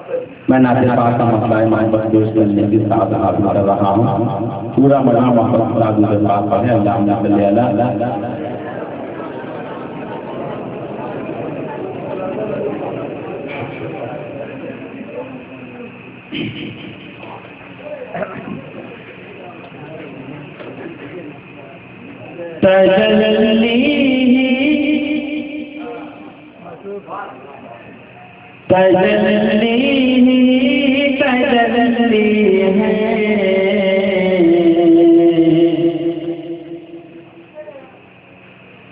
मैं नाते पाक का मसला मोहब्बत पेश करने के साथ हासिल कर रहा हूँ। पूरा मजा मोहब्बत पाक पढ़े अल्लाह सल्ली अला तजल्ली तजल्ली तजल्ली है,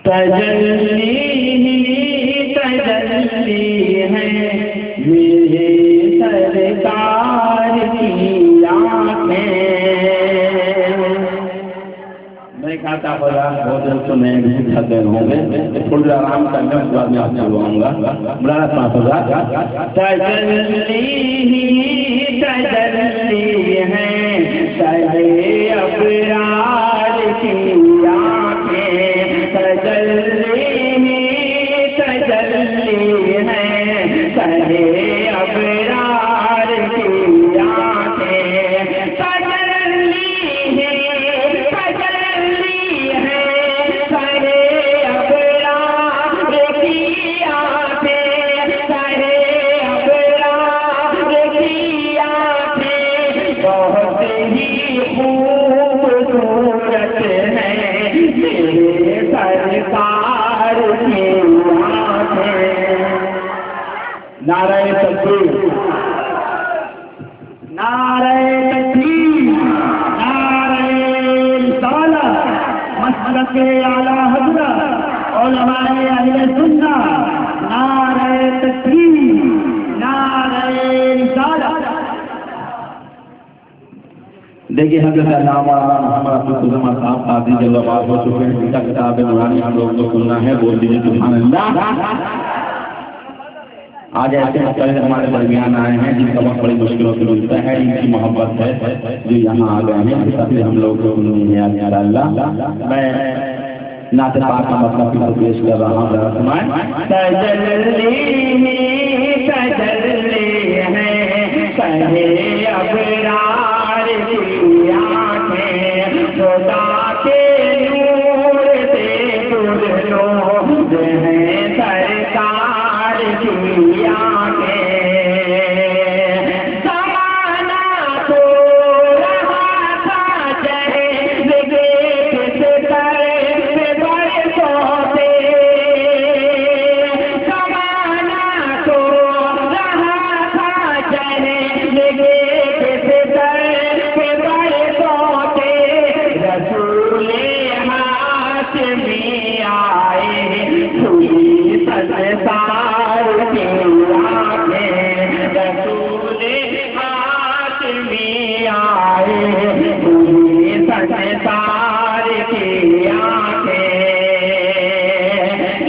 तजल्ली तजल्ली है मेरे सरकार की आँखें। मैं कहता खुदा बहुत दिन तो मैं भी थके होंगे, थोड़ी आराम करने के बाद मैं आपसे बोलूँगा। बुलाना 5,000। तजल्ली तजल्ली है सारे अबरार की आँखें, तजल्ली तजल्ली है सारे अबरार की आँखें, तजल्ली नारे तकबीर, नारे तकबीर, नारे रिसालत, मसलक आला हज़रत उलमाए अहले सुन्नत, नारे तकबीर, नारे रिसालत। देखिए हज़रत अल्लामा मोहम्मद अब्दुल ज़मान साहब काज़ी जल्लाबाद हो चुके हैं, जिनका किताब नूरानी हम लोग को सुनना है। बोल दीजिए सुभान अल्लाह। आज ऐसे मसले हमारे दरमियान आए हैं जिनका बहुत बड़ी मुश्किलों से मिलता है, इनकी मोहब्बत है जो यहाँ आ गए हैं, तभी हम लोग को सुननी है इंशाअल्लाह। मैं नाते पाक का मतलब पेश कर रहा हूँ। तजल्ली तजल्ली है सारे अबरार की आँखें, खुदा के नूर से गुज़रो हैं सरकार की आँखें। ज़माना तो रहा था चेहरे किस तरह बरसों से, ज़माना तो रहा था चेहरे किस तरह बरसों से, रसूले हाशमी आए खुली संसार की आँखें, रसूले हाशमी आए खुली संसार की आँखें।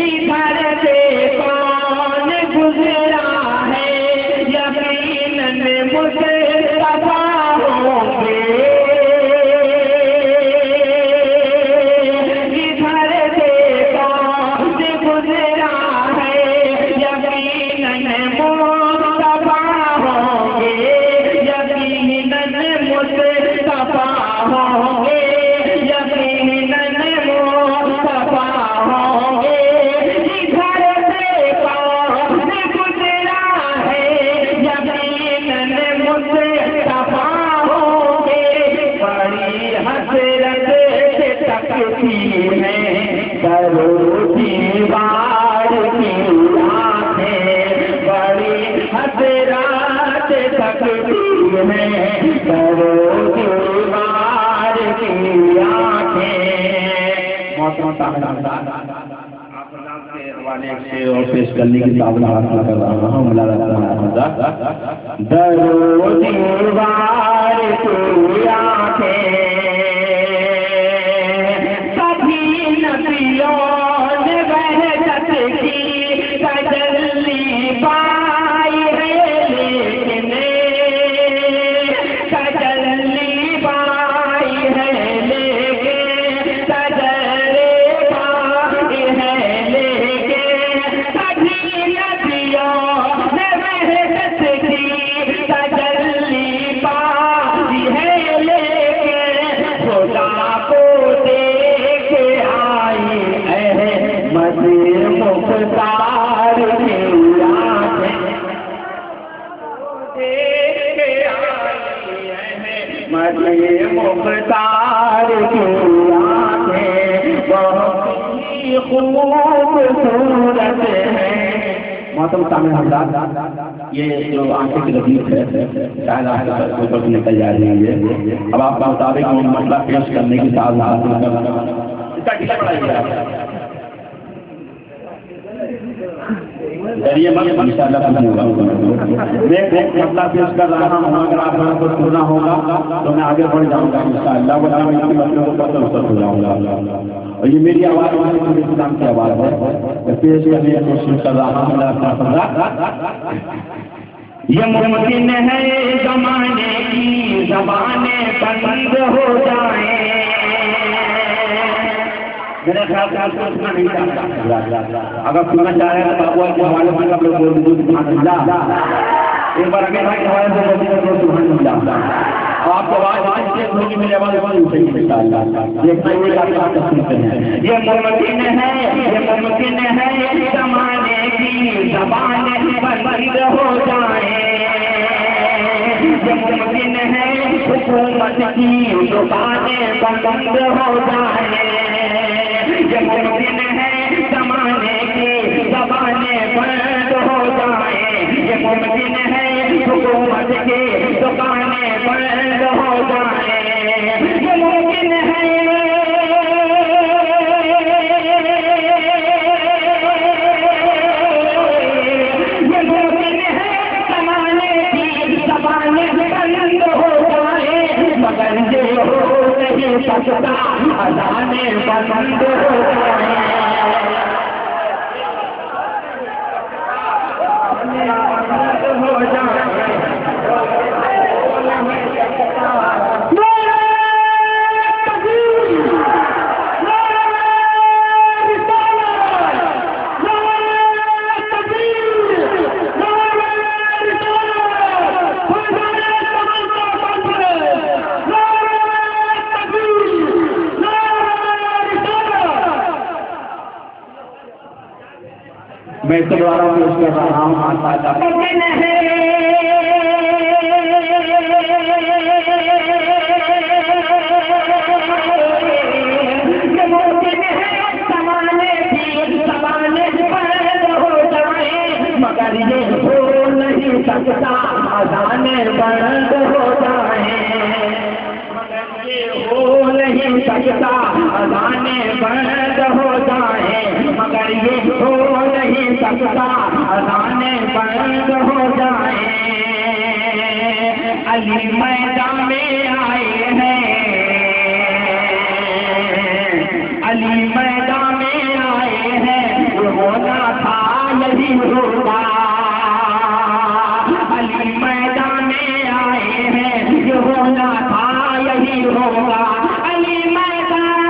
इधर से कौन गुजरा है यकीनन मुस्तफा होंगे, इधर से कौन गुजरा है यकीनन मुस्तफा होंगे, यकीनन मुस्तफा होंगे, यकीनन मुस्तफा होंगे। इधर से कौन गुजरा है यकीनन मुस्तफा होंगे। बड़ी हसरत से तकती है करो दीवार की आँखें, बड़ी हसरत से तकती है करो दीवार की आँखें। के हवाले से और पेश करने की दावत हासिल कर रहा हूँ। दरो दीवार की आँखें सभी नबियों ने वहदत की तजल्ली पाई है, लेकिन तजल्ली पाई है, लेकिन तजल्ली पाई है, लेकिन सभी नबियों ने वहदत की ये मुख्तार की आंखें बहुत ही खूबसूरत है। मौसम सामने हजरात, ये जो आंखें की लतीफ है शायद आपके ऊपर निकल जा रही है। अब आपका मुताबिक मसला पेश करने की साथ हासिल करना इसका टिकट बढ़ाइए। डरिए मत, इंशाअल्लाह कुछ होगा। मैं मसला पेश कर रहा हूँ, अगर आप लोगों को सुनना होगा तो मैं आगे बढ़ जाऊँगा इंशाअल्लाह, वरना मैं इसके मतलब को पता हो जाऊँगा। और ये मेरी आवाज़ वाले इस्लाम की आवाज़ है, मैं पेश करने की कोशिश कर रहा हूँ। ये मुमकिन है ज़माने की ज़बानें बंद हो जाए, मेरे ख्याल से आपको सुनना नहीं चाहता। अगर सुनना चाह रहे हैं तो बाबू के हवाले से आप लोग बोल दीजिए सुभान अल्लाह। एक बार अगर भाई के हवाले से बोल दीजिए सुभान अल्लाह। आपको आवाज़ से होगी, मेरी आवाज़ बहुत ऊंची है इंशाअल्लाह। देखना ये आप सुनते हैं। ये मुमकिन है ज़माने की ज़बानें बंद हो जाए, ये मुमकिन है हुकूमत की दुकानें बंद हो जाए, ये मुमकिन है ज़माने की ज़बानें बंद हो जाए, ये मुमकिन है हुकूमत की दुकानें बंद हो जाए, ये मुमकिन है ज़माने की ज़बानें बंद हो जाए, मगर ये हो नहीं सकता अज़ानें बंद हो जाए। मैं इसके द्वारा पेश कर रहा हूँ मगर ये हो नहीं सकता अज़ानें बंद हो जाए, मगर ये हो नहीं सकता अज़ानें बंद हो जाए, मगर ये हो नहीं सकता अज़ानें बंद हो जाए। अली मैदान में आए हैं, अली मैदान में आए हैं, होना था यही होगा। अली मैदान में आए हैं, ये होना था यही होगा। अली मैदान,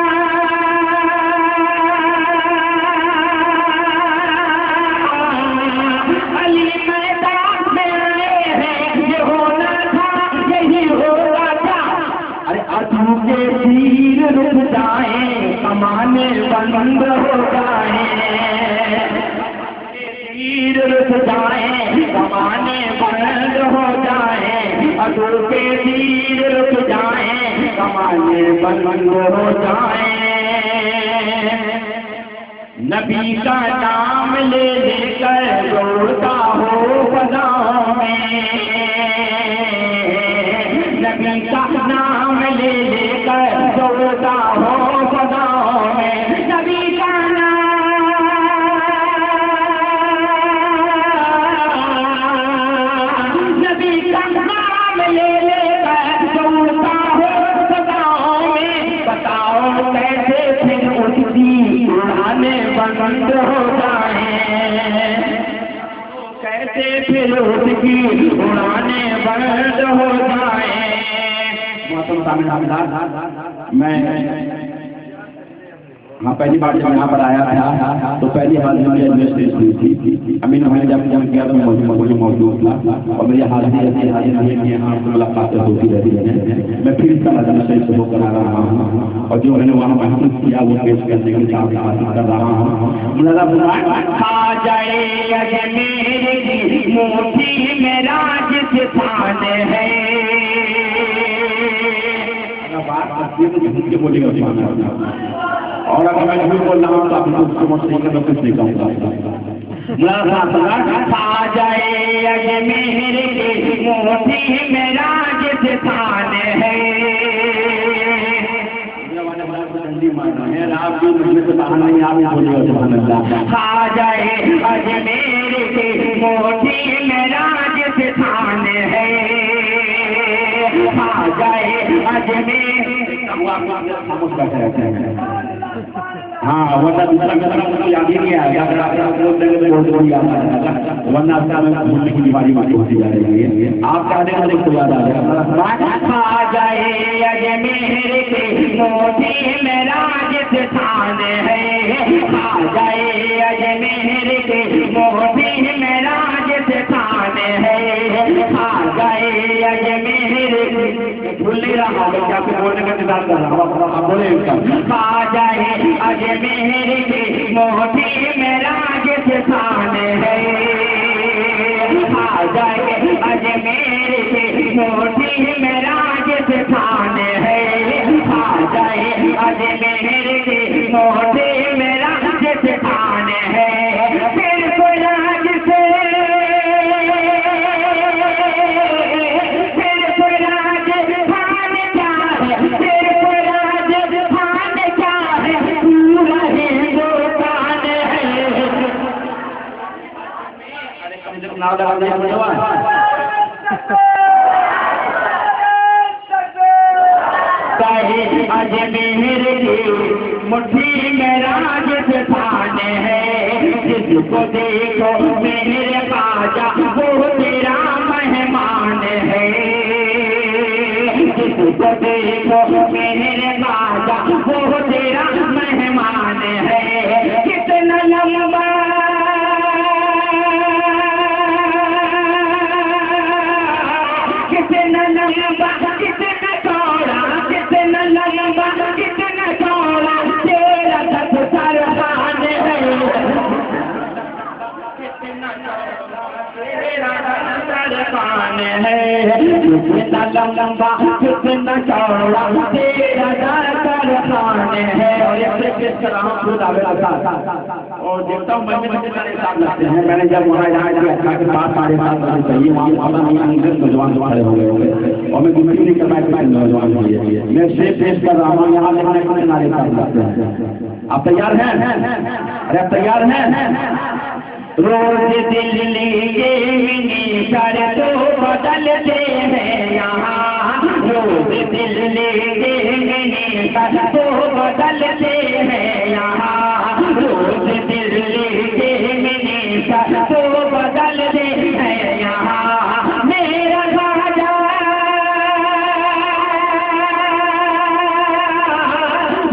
अली मैदान में आए हैं, ये होना था यही होगा। क्या अरे अधू के तीर रुक जाए, कमाने बंद हो जाए, तीर रुक जाए, कमाने बंद हो जाए, अधू के तीर रुक जाए, कमाने बंद हो जाए। नबी का नाम ले लेकर दौड़ता हो फज़ाओं में, नबी का नाम ले लेकर दौड़ता हो फज़ाओं में, नबी का नाम ले लेकर दौड़ता हो फज़ाओं में। बताओ कैसे फिर उसकी उड़ानें बंद हो जाए, कैसे फिर उसकी उड़ानें बंद हो जाए। मौसम सामने मैं हाँ पहली बार जब यहाँ पर आया था तो पहली बार मेरी एडमिशन हुई थी। अमीन भाई जब जब किया तो मुझे मौजूद था और मेरी हाजिरी है कि यहाँ पर मुलाकातें होती रहती हैं। मैं फिर इसका एडमिशन शुरू करा रहा हूँ और जो मैंने वहाँ महसूस किया वो पेश करने के लिए हासिल कर रहा हूँ। खा जाए मेरी मुट्ठी में राज स्थान है, करती है तो झूठ के बोलेगा सुभान अल्लाह। और अगर मैं झूठ बोल रहा हूँ तो आप उसको मत नहीं कर, कुछ नहीं कहूँगा। खा जाए अजमेर की मोती मेरा जिस थान है, आप भी मुझे से बाहर नहीं, आप ही बोलिए सुभान अल्लाह। खा जाए अजमेर की मोती मेरा जिस थान है, खा जाए अजमेर। खामोश बैठे रहते हैं। हाँ, वरना दूसरा मेरा मुझे याद ही नहीं आएगा, अगर आप बोल देंगे तो बहुत याद आएगा, वरना आपका में भूलने की बीमारी होती जा रही है। आप कह दें मुझे को याद आ जाएगा। खा जाए अजमेर की मोती मेरा जिस थान है, खा जाए अजमेर की मोती मेरा जिस थान है, खा जाए अजमेर की। भूल नहीं रहा हूँ, क्या फिर बोलने का इंतजार कर रहा हूँ, आप बोले। खा जाए अजमेर की मोती मेरा जिस थान है, खा जाए अजमेर की मोती मेरा जिस थान है, खा जाए अजमेर की मोती मेरा जिस थान है। फिर राज से अजमेर की मुट्ठी में राज स्थान है, जिसको देखो मेरे बाजा वो तेरा मेहमान है, जिसको देखो मेरे बाजा वो तेरा मेहमान है। कितना लंबा कितना लंबा कितना चौड़ा, कितना लंबा कितना चौड़ा तेरा सरखान है, कितना तेरा सरखान है, कितना लंबा कितना चौड़ा तेरा सरखान है। और ये किस तरह खुद आवेगा और देखता हूँ मैं मेरे साथ लगते हैं। मैंने जब वहाँ यहाँ के पास 7:30 चाहिए, वहाँ माला नौजवान खड़े हो गए होंगे और मैं गुमटी नहीं कर पाया, नौजवान हुई है। मैं शेष कर रहा हूँ यहाँ देखने को नारे साथ लगते हैं। आप तैयार हैं? अरे आप तैयार हैं? रोज दिल्ली के सर तो बदलते हैं यहाँ, रोज दिल्ली के सर तो बदलते हैं यहाँ, रोज दिल्ली के सर तो बदलते हैं यहाँ। मेरा राजा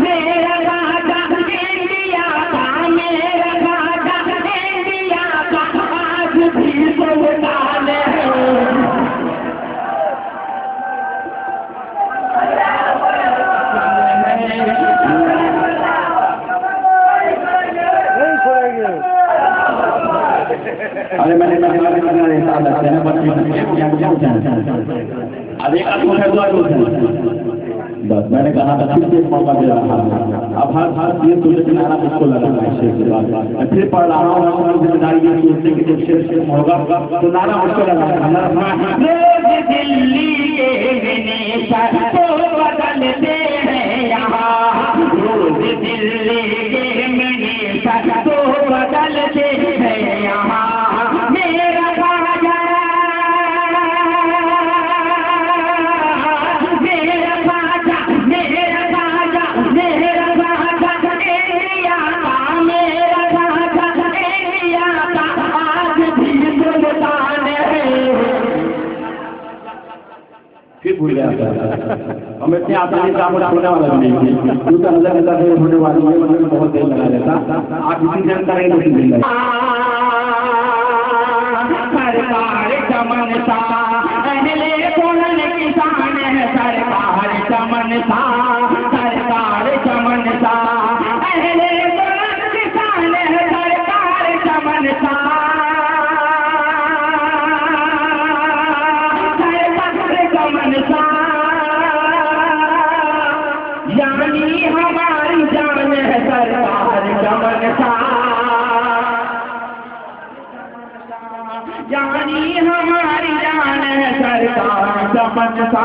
मेरा राजा इंडिया का, मेरा राजा इंडिया का आज भी सुल्तान है। अरे मैंने साथ लगते हैं अब एक बस मैंने कहा था फिर एक मौका दे रहा था। अब हर ये सोचे कि नारा मुझको लगाना है शेर के बाद मैं फिर पढ़ रहा हूँ। हमारी जिम्मेदारी ये सोचने की जब शेर होगा तो नारा मुझको लगाना। दिल्ली के तो बदलते हैं यहाँ, रोज दिल्ली के तो बदलते हैं यहाँ। मेरा राजा मेरा राजा मेरा राजा मेरा राजा इंडिया का, मेरा राजा इंडिया का आज भी सुल्तान है। फिर भूल गया हम इतने आसानी से आपको होने वाला नहीं, क्योंकि अंदर होने वाली है, मतलब बहुत देर लगा रहता। आप इसी जनता नहीं नहीं मिल रहे। सरकार चमन सा पहले कौन किसान है, सरकार चमन सा, सरकार चमन सा पहले कौन किसान है, सरकार चमन सा, सरकार चमन सा यानी हमारी जान है सरकार चमनसा,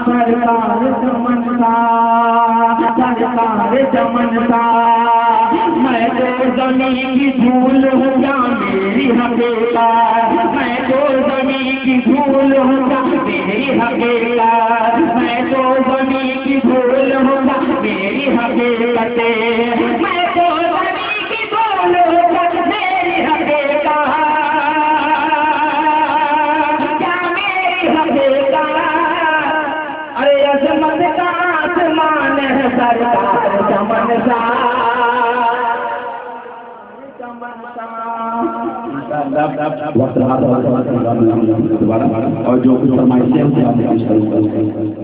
सरकार चमनसा, सरकार चमनसा। मैं तो ज़मीं की धूल हूँ क्या मेरी हकीकत, मैं तो ज़मीं की धूल हूँ क्या मेरी हकीकत, मैं तो ज़मीं की धूल हूँ क्या मेरी हकीकत, मैं तो ज़मीं की धूल हूँ क्या मेरी हकीकत, क्या मेरी हकीकत। अरे अजमत का आसमान है सरकार चमनसा, और जो कुछ फरमाइशें हैं